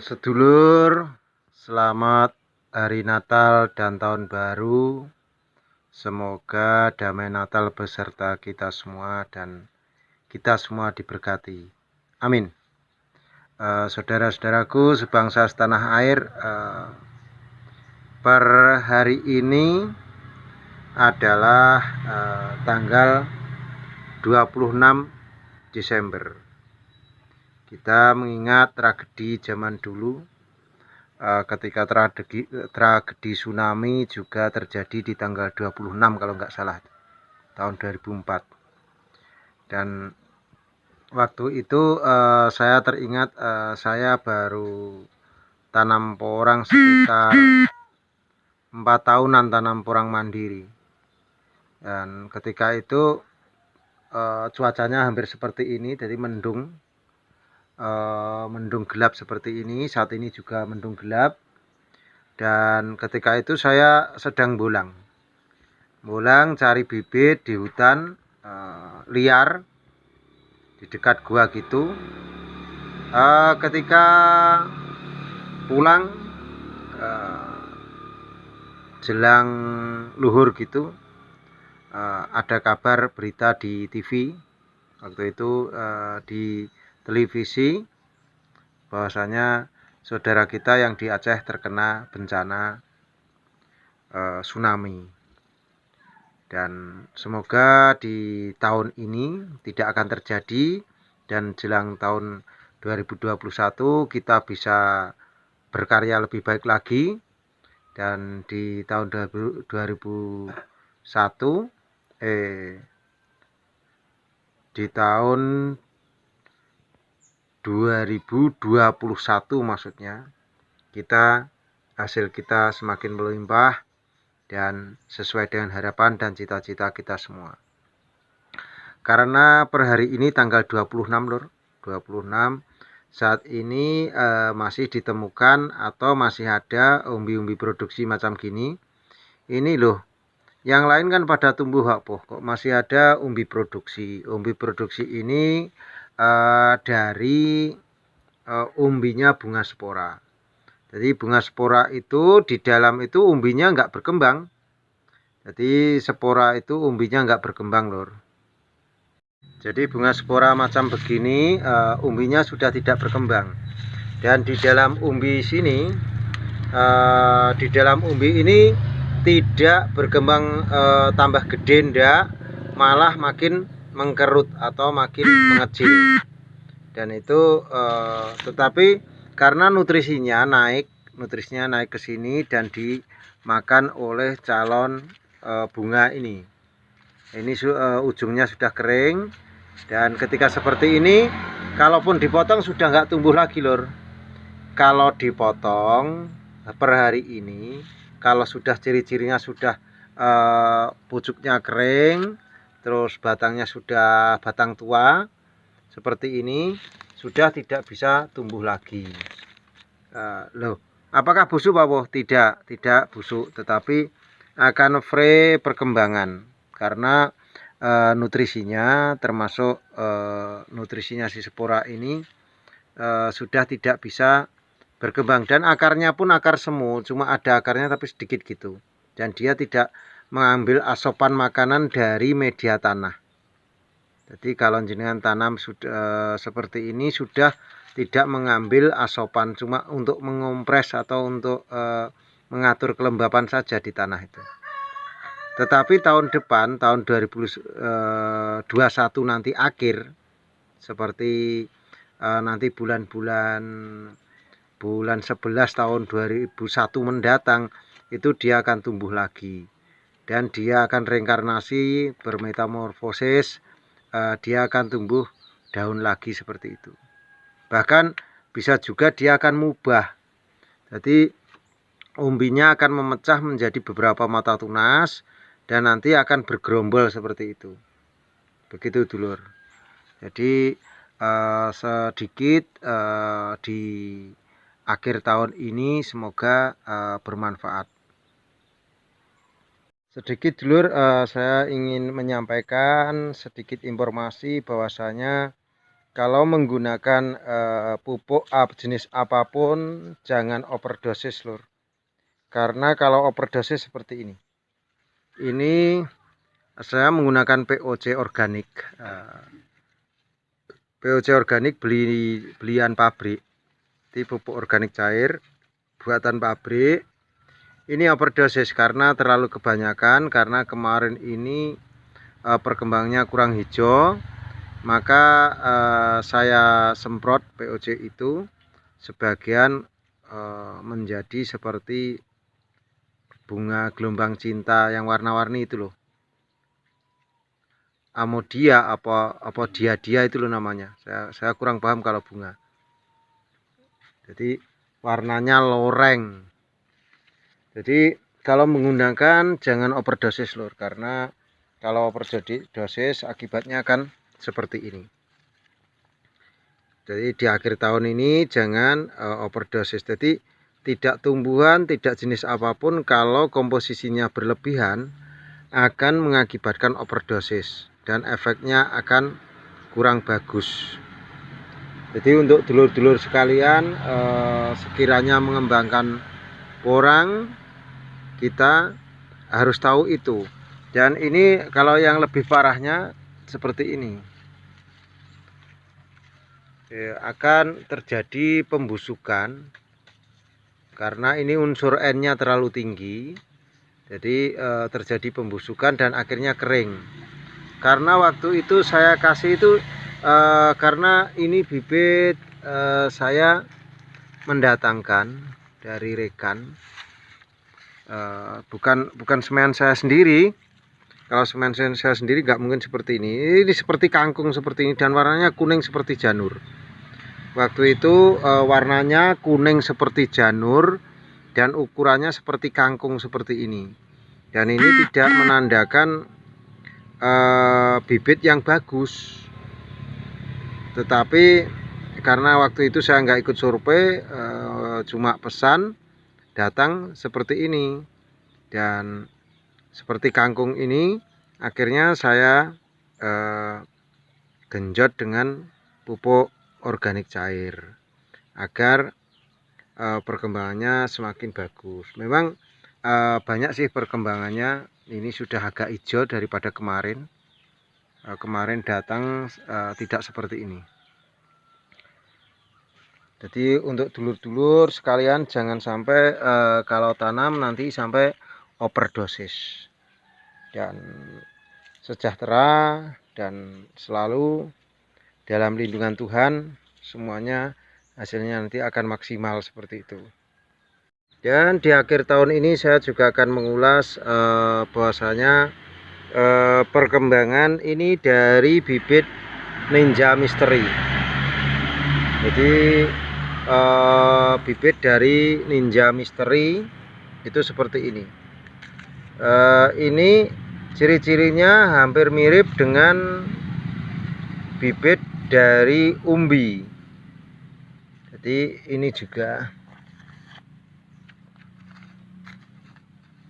Sedulur, selamat hari Natal dan Tahun Baru. Semoga damai Natal beserta kita semua dan kita semua diberkati. Amin. Saudara-saudaraku sebangsa setanah air, per hari ini adalah tanggal 26 Desember. Kita mengingat tragedi zaman dulu, ketika tragedi tsunami juga terjadi di tanggal 26 kalau nggak salah, tahun 2004. Dan waktu itu saya teringat saya baru tanam porang sekitar 4 tahunan tanam porang mandiri. Dan ketika itu cuacanya hampir seperti ini, jadi mendung gelap seperti ini. Saat ini juga mendung gelap. Dan ketika itu saya sedang bolang cari bibit di hutan liar di dekat gua gitu. Ketika pulang jelang luhur gitu, ada kabar berita di TV waktu itu, di televisi, bahwasanya saudara kita yang di Aceh terkena bencana tsunami. Dan semoga di tahun ini tidak akan terjadi, dan jelang tahun 2021 kita bisa berkarya lebih baik lagi. Dan di tahun 2001 di tahun 2021 maksudnya, hasil kita semakin melimpah dan sesuai dengan harapan dan cita-cita kita semua. Karena per hari ini tanggal 26 Lur, 26 saat ini masih ditemukan atau masih ada umbi-umbi produksi macam gini. Ini loh, yang lain kan pada tumbuh hapoh, kok masih ada umbi produksi. Umbi produksi ini dari umbinya bunga spora. Jadi bunga spora itu di dalam itu umbinya nggak berkembang. Jadi spora itu umbinya nggak berkembang Lur. Jadi bunga spora macam begini umbinya sudah tidak berkembang. Dan di dalam umbi sini, di dalam umbi ini tidak berkembang tambah gede, ndak, malah makin mengkerut atau makin mengecil. Dan itu tetapi karena nutrisinya naik ke sini dan dimakan oleh calon bunga ini. Ini ujungnya sudah kering, dan ketika seperti ini kalaupun dipotong sudah nggak tumbuh lagi Lur. Kalau dipotong per hari ini, kalau sudah ciri-cirinya sudah pucuknya kering, terus batangnya sudah batang tua seperti ini, sudah tidak bisa tumbuh lagi. Loh, apakah busuk Pak Boh? Tidak busuk, tetapi akan free perkembangan karena nutrisinya, termasuk nutrisinya si spora ini sudah tidak bisa berkembang. Dan akarnya pun akar semu, cuma ada akarnya tapi sedikit gitu. Dan dia tidak mengambil asupan makanan dari media tanah. Jadi kalau jenengan tanam sudah seperti ini, sudah tidak mengambil asupan, cuma untuk mengompres atau untuk mengatur kelembapan saja di tanah itu. Tetapi tahun depan, tahun 2021 nanti akhir, seperti nanti bulan 11 tahun 2001 mendatang, itu dia akan tumbuh lagi. Dan dia akan reinkarnasi, bermetamorfosis, dia akan tumbuh daun lagi seperti itu. Bahkan bisa juga dia akan mubah. Jadi umbinya akan memecah menjadi beberapa mata tunas dan nanti akan bergerombol seperti itu. Begitu dulur. Jadi sedikit di akhir tahun ini semoga bermanfaat. Sedikit dulur, saya ingin menyampaikan sedikit informasi bahwasanya kalau menggunakan pupuk jenis apapun jangan overdosis lur. Karena kalau overdosis seperti ini. Ini saya menggunakan POC organik. POC organik belian pabrik. Di pupuk organik cair buatan pabrik. Ini overdosis karena terlalu kebanyakan, karena kemarin ini perkembangannya kurang hijau. Maka saya semprot POC itu sebagian menjadi seperti bunga gelombang cinta yang warna-warni itu loh. Amodia apa dia itu loh namanya. Saya kurang paham kalau bunga. Jadi warnanya loreng. Jadi kalau menggunakan jangan overdosis lur, karena kalau overdosis akibatnya akan seperti ini. Jadi di akhir tahun ini jangan overdosis. Jadi tidak tumbuhan, tidak jenis apapun kalau komposisinya berlebihan akan mengakibatkan overdosis dan efeknya akan kurang bagus. Jadi untuk dulur-dulur sekalian, sekiranya mengembangkan porang, kita harus tahu itu. Dan ini kalau yang lebih parahnya seperti ini, akan terjadi pembusukan karena ini unsur N-nya terlalu tinggi. Jadi terjadi pembusukan dan akhirnya kering. Karena waktu itu saya kasih itu karena ini bibit saya mendatangkan dari rekan, bukan semen saya sendiri. Kalau semen saya sendiri nggak mungkin seperti ini. Ini seperti kangkung seperti ini dan warnanya kuning seperti janur. Waktu itu warnanya kuning seperti janur dan ukurannya seperti kangkung seperti ini. Dan ini tidak menandakan bibit yang bagus. Tetapi karena waktu itu saya nggak ikut survei, cuma pesan datang seperti ini. Dan seperti kangkung ini akhirnya saya genjot dengan pupuk organik cair agar perkembangannya semakin bagus. Memang banyak sih perkembangannya, ini sudah agak hijau daripada kemarin. Kemarin datang tidak seperti ini. Jadi untuk dulur-dulur sekalian jangan sampai kalau tanam nanti sampai overdosis. Dan sejahtera dan selalu dalam lindungan Tuhan, semuanya hasilnya nanti akan maksimal seperti itu. Dan di akhir tahun ini saya juga akan mengulas bahwasanya perkembangan ini dari bibit Ninja Misteri. Jadi bibit dari Ninja Misteri itu seperti ini. Ini ciri-cirinya hampir mirip dengan bibit dari umbi. Jadi ini juga,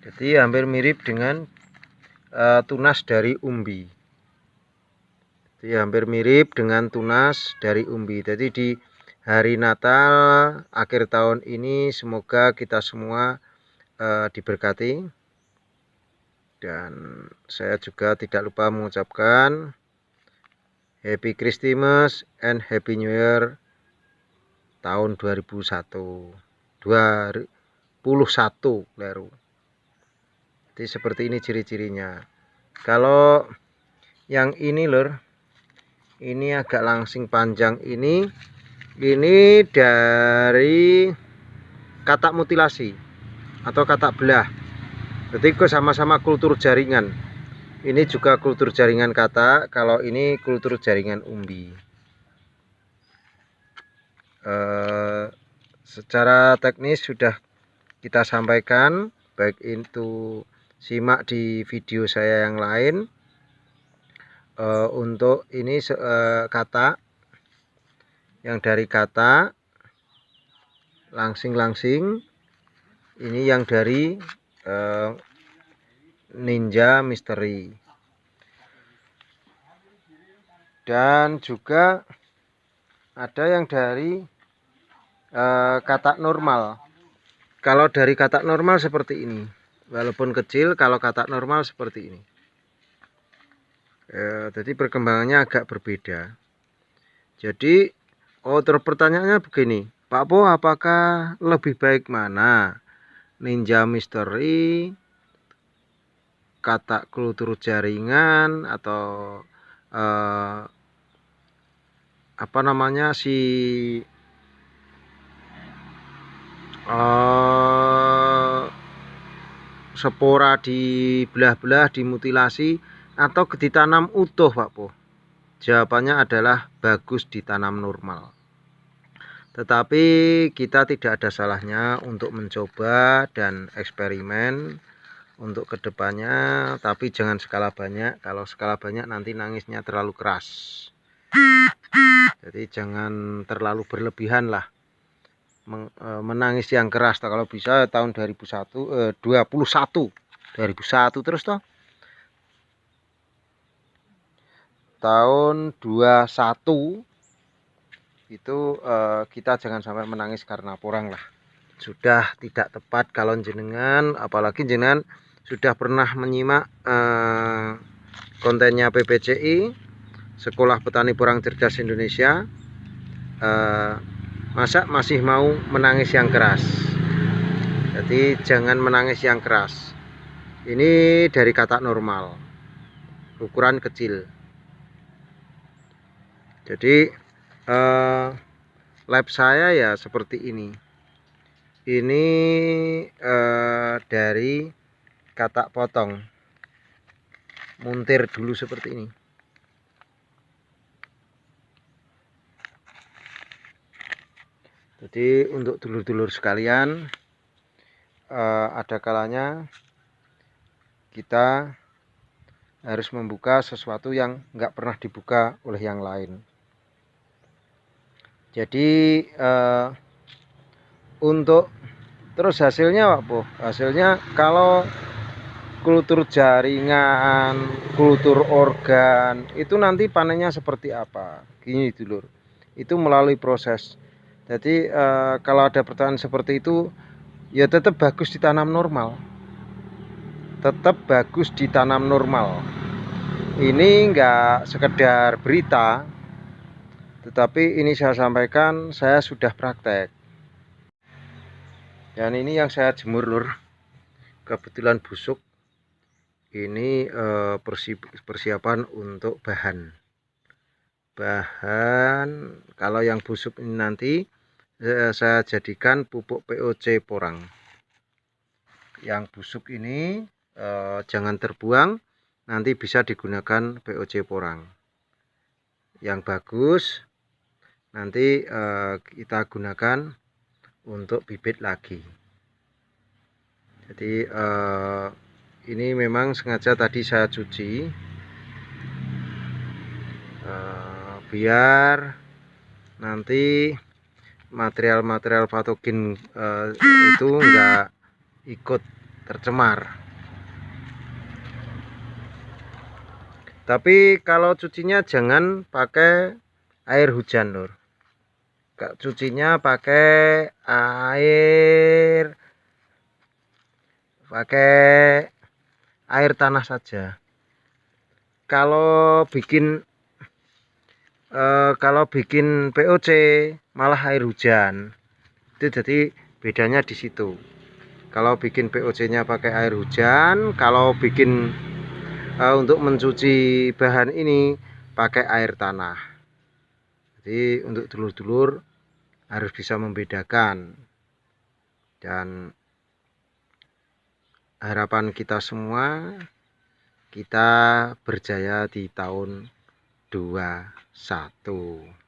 jadi hampir mirip dengan tunas dari umbi. Jadi hampir mirip dengan tunas dari umbi. Jadi di hari Natal akhir tahun ini semoga kita semua diberkati. Dan saya juga tidak lupa mengucapkan Happy Christmas and Happy New Year tahun 2021 Leru. Jadi seperti ini ciri-cirinya. Kalau yang ini lur, ini agak langsing panjang ini dari katak mutilasi atau katak belah. Jadi sama-sama kultur jaringan. Ini juga kultur jaringan katak, kalau ini kultur jaringan umbi. Secara teknis sudah kita sampaikan, baik itu simak di video saya yang lain. Untuk ini katak, yang dari katak langsing-langsing, ini yang dari Ninja Misteri. Dan juga ada yang dari katak normal. Kalau dari katak normal seperti ini, walaupun kecil, kalau katak normal seperti ini. Jadi perkembangannya agak berbeda. Jadi terus pertanyaannya begini, Pak Po, apakah lebih baik mana? Ninja Misteri, katak kultur jaringan, atau apa namanya si spora dibelah-belah, dimutilasi, atau ditanam utuh, Pak Po? Jawabannya adalah bagus ditanam normal. Tetapi kita tidak ada salahnya untuk mencoba dan eksperimen untuk kedepannya, tapi jangan skala banyak. Kalau skala banyak nanti nangisnya terlalu keras. Jadi jangan terlalu berlebihan lah menangis yang keras. Kalau bisa tahun 2021 terus toh. Tahun 21 itu kita jangan sampai menangis karena porang lah. Sudah tidak tepat kalau jenengan, apalagi jenengan sudah pernah menyimak kontennya PPCI, Sekolah Petani Porang Cerdas Indonesia. Masa masih mau menangis yang keras? Jadi jangan menangis yang keras. Ini dari katak normal, ukuran kecil. Jadi lab saya ya seperti ini. Ini dari katak potong, muntir dulu seperti ini. Jadi untuk dulur-dulur sekalian, ada kalanya kita harus membuka sesuatu yang nggak pernah dibuka oleh yang lain. Jadi untuk terus hasilnya Pak Po, hasilnya kalau kultur jaringan, kultur organ, itu nanti panennya seperti apa? Gini dulur, itu melalui proses. Jadi kalau ada pertanyaan seperti itu, ya tetap bagus ditanam normal. Tetap bagus ditanam normal. Ini enggak sekedar berita, tetapi ini saya sampaikan, saya sudah praktek. Dan ini yang saya jemur lur, kebetulan busuk. Ini persiapan untuk bahan. Kalau yang busuk ini nanti saya jadikan pupuk POC porang. Yang busuk ini jangan terbuang, nanti bisa digunakan POC porang. Yang bagus nanti kita gunakan untuk bibit lagi. Jadi ini memang sengaja tadi saya cuci biar nanti material-material patogen itu enggak ikut tercemar. Tapi kalau cucinya jangan pakai air hujan lur. Cucinya pakai air tanah saja. Kalau bikin POC malah air hujan. Itu jadi bedanya di situ. Kalau bikin POC-nya pakai air hujan, kalau bikin untuk mencuci bahan ini pakai air tanah. Jadi untuk dulur-dulur harus bisa membedakan. Dan harapan kita semua, kita berjaya di tahun 21.